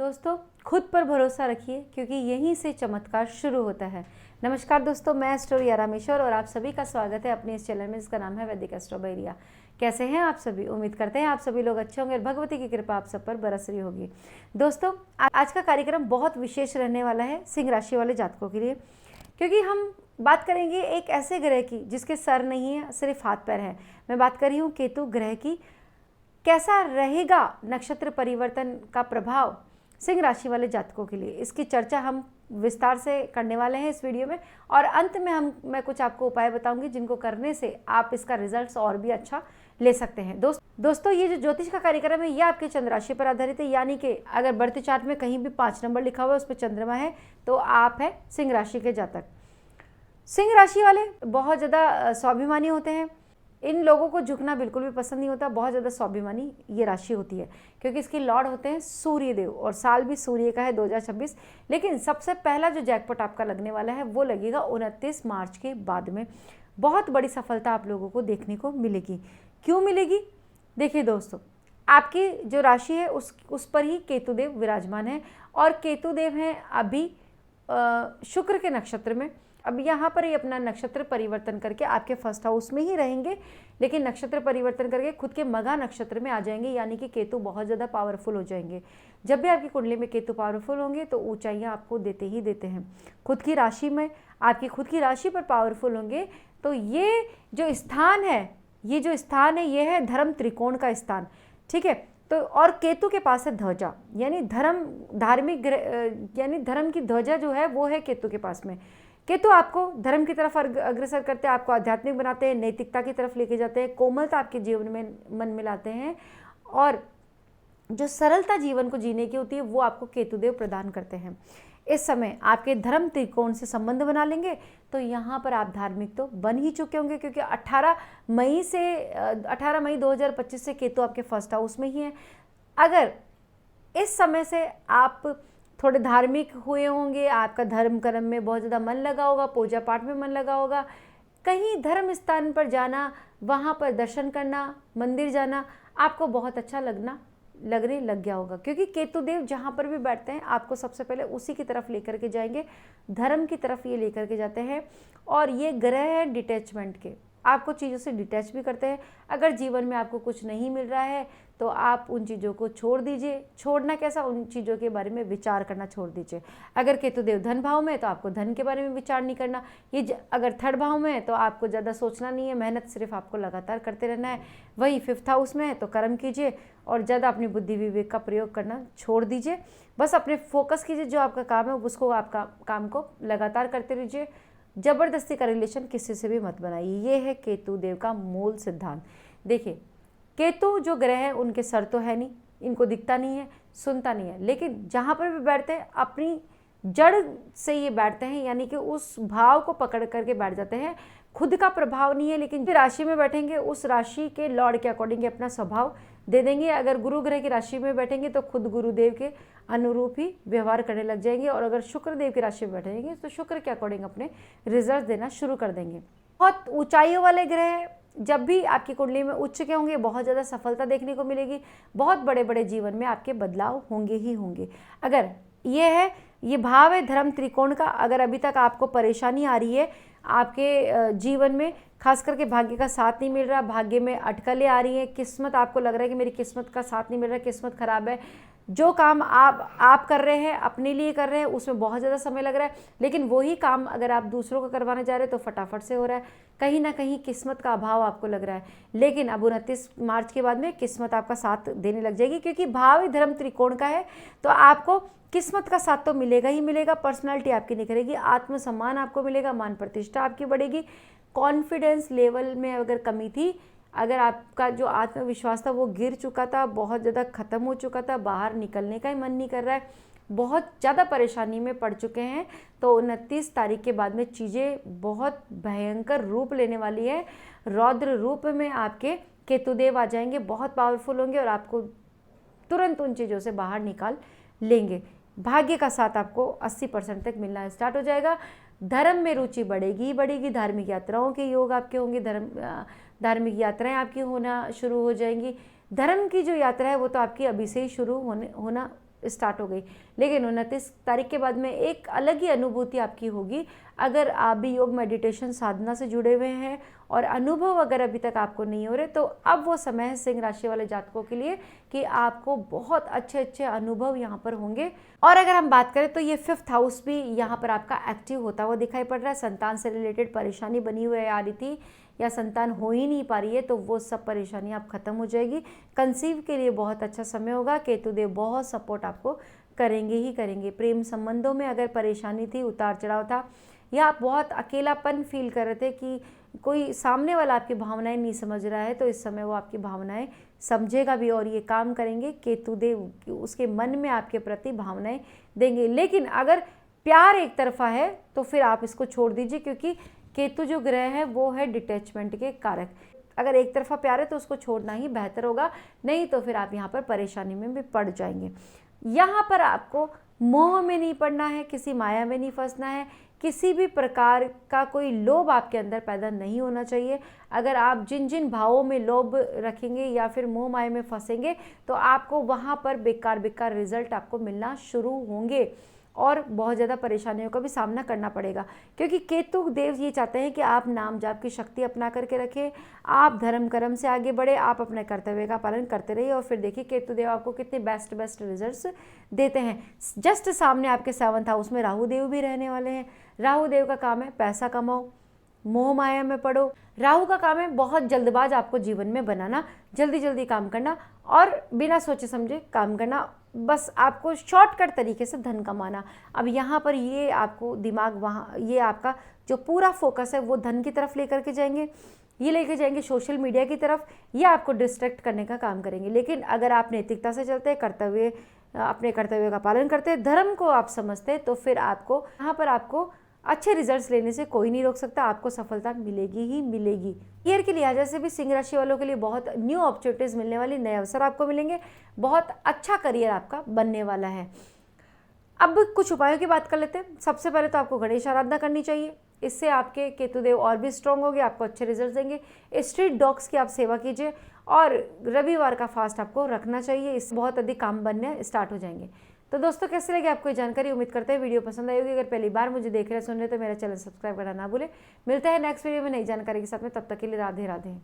दोस्तों, खुद पर भरोसा रखिए क्योंकि यहीं से चमत्कार शुरू होता है। नमस्कार दोस्तों, मैं एस्ट्रो रामेश्वर और आप सभी का स्वागत है अपने इस चैनल में, जिसका नाम है वैदिक एस्ट्रो बैरिया। कैसे हैं आप सभी? उम्मीद करते हैं आप सभी लोग अच्छे होंगे और भगवती की कृपा आप सब पर बरस रही होगी। दोस्तों, आज का कार्यक्रम बहुत विशेष रहने वाला है सिंह राशि वाले जातकों के लिए, क्योंकि हम बात करेंगे एक ऐसे ग्रह की जिसके सर नहीं है, सिर्फ हाथ पैर है। मैं बात कर रही हूँ केतु ग्रह की। कैसा रहेगा नक्षत्र परिवर्तन का प्रभाव सिंह राशि वाले जातकों के लिए, इसकी चर्चा हम विस्तार से करने वाले हैं इस वीडियो में। और अंत में मैं कुछ आपको उपाय बताऊंगी जिनको करने से आप इसका रिजल्ट्स और भी अच्छा ले सकते हैं। दोस्तों, ये जो ज्योतिष का कार्यक्रम है ये आपके चंद्र राशि पर आधारित है, यानी कि अगर बर्थ चार्ट में कहीं भी 5 नंबर लिखा हुआ है उस पर चंद्रमा है तो आप है सिंह राशि के जातक। सिंह राशि वाले बहुत ज़्यादा स्वाभिमानी होते हैं। इन लोगों को झुकना बिल्कुल भी पसंद नहीं होता। बहुत ज़्यादा स्वाभिमानी ये राशि होती है क्योंकि इसकी लॉर्ड होते हैं सूर्य देव और साल भी सूर्य का है 2026। लेकिन सबसे पहला जो जैकपॉट आपका लगने वाला है वो लगेगा 29 मार्च के बाद में। बहुत बड़ी सफलता आप लोगों को देखने को मिलेगी। क्यों मिलेगी? देखिए दोस्तों, आपकी जो राशि है उस पर ही केतुदेव विराजमान है और केतुदेव हैं अभी शुक्र के नक्षत्र में। अब यहाँ पर ही अपना नक्षत्र परिवर्तन करके आपके फर्स्ट हाउस में ही रहेंगे, लेकिन नक्षत्र परिवर्तन करके खुद के मघा नक्षत्र में आ जाएंगे, यानी कि केतु बहुत ज़्यादा पावरफुल हो जाएंगे। जब भी आपकी कुंडली में केतु पावरफुल होंगे तो ऊंचाइयाँ आपको देते ही देते हैं। खुद की राशि में, आपकी खुद की राशि पर पावरफुल होंगे तो ये जो स्थान है ये है धर्म त्रिकोण का स्थान, ठीक है। तो और केतु के पास है ध्वजा, यानी धार्मिक यानी धर्म की ध्वजा जो है वो है केतु के पास में। केतु आपको धर्म की तरफ अग्रसर करते हैं, आपको आध्यात्मिक बनाते हैं, नैतिकता की तरफ लेके जाते हैं, कोमलता आपके जीवन में मन में लाते हैं और जो सरलता जीवन को जीने की होती है वो आपको केतुदेव प्रदान करते हैं। इस समय आपके धर्म त्रिकोण से संबंध बना लेंगे तो यहाँ पर आप धार्मिक तो बन ही चुके होंगे, क्योंकि 18 मई 2025 से केतु आपके फर्स्ट हाउस में ही है। अगर इस समय से आप थोड़े धार्मिक हुए होंगे, आपका धर्म कर्म में बहुत ज़्यादा मन लगा होगा, पूजा पाठ में मन लगा होगा, कहीं धर्म स्थान पर जाना, वहाँ पर दर्शन करना, मंदिर जाना आपको बहुत अच्छा लगने लग गया होगा, क्योंकि केतुदेव जहाँ पर भी बैठते हैं आपको सबसे पहले उसी की तरफ लेकर के जाएंगे, धर्म की तरफ ये लेकर के जाते हैं। और ये ग्रह है डिटैचमेंट के, आपको चीज़ों से डिटैच भी करते हैं। अगर जीवन में आपको कुछ नहीं मिल रहा है तो आप उन चीज़ों को छोड़ दीजिए। छोड़ना कैसा? उन चीज़ों के बारे में विचार करना छोड़ दीजिए। अगर केतुदेव धन भाव में है तो आपको धन के बारे में विचार नहीं करना। अगर थर्ड भाव में है तो आपको ज़्यादा सोचना नहीं है, मेहनत सिर्फ आपको लगातार करते रहना है। वही फिफ्थ हाउस में है तो कर्म कीजिए और ज़्यादा अपनी बुद्धि विवेक का प्रयोग करना छोड़ दीजिए। बस अपने फोकस कीजिए, जो आपका काम है उसको, आपका काम को लगातार करते रहिए। जबरदस्ती का रिलेशन किसी से भी मत बनाइए। ये है केतु देव का मूल सिद्धांत। देखिए, केतु जो ग्रह है उनके सर तो है नहीं, इनको दिखता नहीं है, सुनता नहीं है, लेकिन जहाँ पर भी बैठते हैं अपनी जड़ से ये बैठते हैं, यानी कि उस भाव को पकड़ करके बैठ जाते हैं। खुद का प्रभाव नहीं है, लेकिन राशि में बैठेंगे उस राशि के लॉर्ड के अकॉर्डिंग अपना स्वभाव दे देंगे। अगर गुरु ग्रह की राशि में बैठेंगे तो खुद गुरुदेव के अनुरूप ही व्यवहार करने लग जाएंगे, और अगर शुक्र देव की राशि में बैठेंगे तो शुक्र के अकॉर्डिंग अपने रिजल्ट देना शुरू कर देंगे। बहुत ऊंचाइयों वाले ग्रह जब भी आपकी कुंडली में उच्च के होंगे बहुत ज़्यादा सफलता देखने को मिलेगी, बहुत बड़े बड़े जीवन में आपके बदलाव होंगे ही होंगे। अगर ये भाव है धर्म त्रिकोण का, अगर अभी तक आपको परेशानी आ रही है आपके जीवन में, खास करके भाग्य का साथ नहीं मिल रहा, भाग्य में अटकलें आ रही हैं, किस्मत आपको लग रहा है कि मेरी किस्मत का साथ नहीं मिल रहा, किस्मत खराब है, जो काम आप कर रहे हैं, अपने लिए कर रहे हैं, उसमें बहुत ज़्यादा समय लग रहा है, लेकिन वही काम अगर आप दूसरों को करवाने जा रहे हैं तो फटाफट से हो रहा है, कहीं ना कहीं किस्मत का अभाव आपको लग रहा है। लेकिन अब 29 मार्च के बाद में किस्मत आपका साथ देने लग जाएगी, क्योंकि भाव ही धर्म त्रिकोण का है तो आपको किस्मत का साथ तो मिलेगा ही मिलेगा। पर्सनालिटी आपकी निखरेगी, आत्मसम्मान आपको मिलेगा, मान प्रतिष्ठा आपकी बढ़ेगी। कॉन्फिडेंस लेवल में अगर कमी थी, अगर आपका जो आत्मविश्वास था वो गिर चुका था, बहुत ज़्यादा ख़त्म हो चुका था, बाहर निकलने का ही मन नहीं कर रहा है, बहुत ज़्यादा परेशानी में पड़ चुके हैं, तो 29 तारीख के बाद में चीज़ें बहुत भयंकर रूप लेने वाली है। रौद्र रूप में आपके केतुदेव आ जाएंगे, बहुत पावरफुल होंगे और आपको तुरंत उन चीज़ों से बाहर निकाल लेंगे। भाग्य का साथ आपको 80% तक मिलना स्टार्ट हो जाएगा। धर्म में रुचि बढ़ेगी ही बढ़ेगी, धार्मिक यात्राओं के योग आपके होंगे, धार्मिक यात्राएं आपकी होना शुरू हो जाएंगी। धर्म की जो यात्रा है वो तो आपकी अभी से ही शुरू होना स्टार्ट हो गई। लेकिन 29 तारीख के बाद में एक अलग ही अनुभूति आपकी होगी। अगर आप भी योग मेडिटेशन साधना से जुड़े हुए हैं और अनुभव अगर अभी तक आपको नहीं हो रहे, तो अब वो समय है सिंह राशि वाले जातकों के लिए कि आपको बहुत अच्छे अच्छे अनुभव यहाँ पर होंगे। और अगर हम बात करें तो ये 5th हाउस भी यहाँ पर आपका एक्टिव होता हुआ दिखाई पड़ रहा है। संतान से रिलेटेड परेशानी बनी हुई आ रही थी या संतान हो ही नहीं पा रही है, तो वो सब परेशानी आप खत्म हो जाएगी। कंसीव के लिए बहुत अच्छा समय होगा। केतुदेव बहुत सपोर्ट आपको करेंगे ही करेंगे। प्रेम संबंधों में अगर परेशानी थी, उतार चढ़ाव था या आप बहुत अकेलापन फील कर रहे थे कि कोई सामने वाला आपकी भावनाएं नहीं समझ रहा है, तो इस समय वो आपकी भावनाएं समझेगा भी और ये काम करेंगे। केतुदेव उसके मन में आपके प्रति भावनाएं देंगे। लेकिन अगर प्यार एक तरफा है तो फिर आप इसको छोड़ दीजिए, क्योंकि केतु जो ग्रह है वो है डिटैचमेंट के कारक। अगर एक तरफा प्यार है तो उसको छोड़ना ही बेहतर होगा, नहीं तो फिर आप यहाँ पर परेशानी में भी पड़ जाएंगे। यहाँ पर आपको मोह में नहीं पड़ना है, किसी माया में नहीं फंसना है, किसी भी प्रकार का कोई लोभ आपके अंदर पैदा नहीं होना चाहिए। अगर आप जिन जिन भावों में लोभ रखेंगे या फिर मोह माया में फंसेंगे तो आपको वहाँ पर बेकार बेकार रिजल्ट आपको मिलना शुरू होंगे और बहुत ज़्यादा परेशानियों का भी सामना करना पड़ेगा। क्योंकि केतु देव ये चाहते हैं कि आप नाम जाप की शक्ति अपना करके रखें, आप धर्म कर्म से आगे बढ़े, आप अपने कर्तव्य का पालन करते रहिए और फिर देखिए केतु देव आपको कितने बेस्ट रिजल्ट्स देते हैं। जस्ट सामने आपके 7th हाउस में राहु देव भी रहने वाले हैं। राहु देव का काम है पैसा कमाओ, मोह माया में पड़ो। राहु का काम है बहुत जल्दबाज आपको जीवन में बनाना, जल्दी जल्दी काम करना और बिना सोचे समझे काम करना, बस आपको शॉर्टकट तरीके से धन कमाना। अब यहाँ पर ये आपको दिमाग वहाँ, ये आपका जो पूरा फोकस है वो धन की तरफ लेकर के जाएंगे, ये लेके जाएंगे सोशल मीडिया की तरफ, ये आपको डिस्ट्रैक्ट करने का काम करेंगे। लेकिन अगर आप नैतिकता से चलते हैं, अपने कर्तव्य का पालन करते हैं, धर्म को आप समझते हैं, तो फिर आपको यहाँ पर आपको अच्छे रिजल्ट्स लेने से कोई नहीं रोक सकता, आपको सफलता मिलेगी ही मिलेगी। ईयर के लिहाज से भी सिंह राशि वालों के लिए बहुत न्यू अपॉर्चुनिटीज मिलने वाली, नए अवसर आपको मिलेंगे, बहुत अच्छा करियर आपका बनने वाला है। अब कुछ उपायों की बात कर लेते हैं। सबसे पहले तो आपको गणेश आराधना करनी चाहिए, इससे आपके केतुदेव और भी स्ट्रांग होंगे, आपको अच्छे रिजल्ट देंगे। स्ट्रीट डॉग्स की आप सेवा कीजिए और रविवार का फास्ट आपको रखना चाहिए, इससे बहुत अधिक काम बनने स्टार्ट हो जाएंगे। तो दोस्तों कैसे लगी आपको ये जानकारी, उम्मीद करते हैं वीडियो पसंद आई होगी। अगर पहली बार मुझे देख रहे सुन रहे तो मेरा चैनल सब्सक्राइब करना ना भूले। मिलते हैं नेक्स्ट वीडियो में नई जानकारी के साथ में, तब तक के लिए राधे राधे।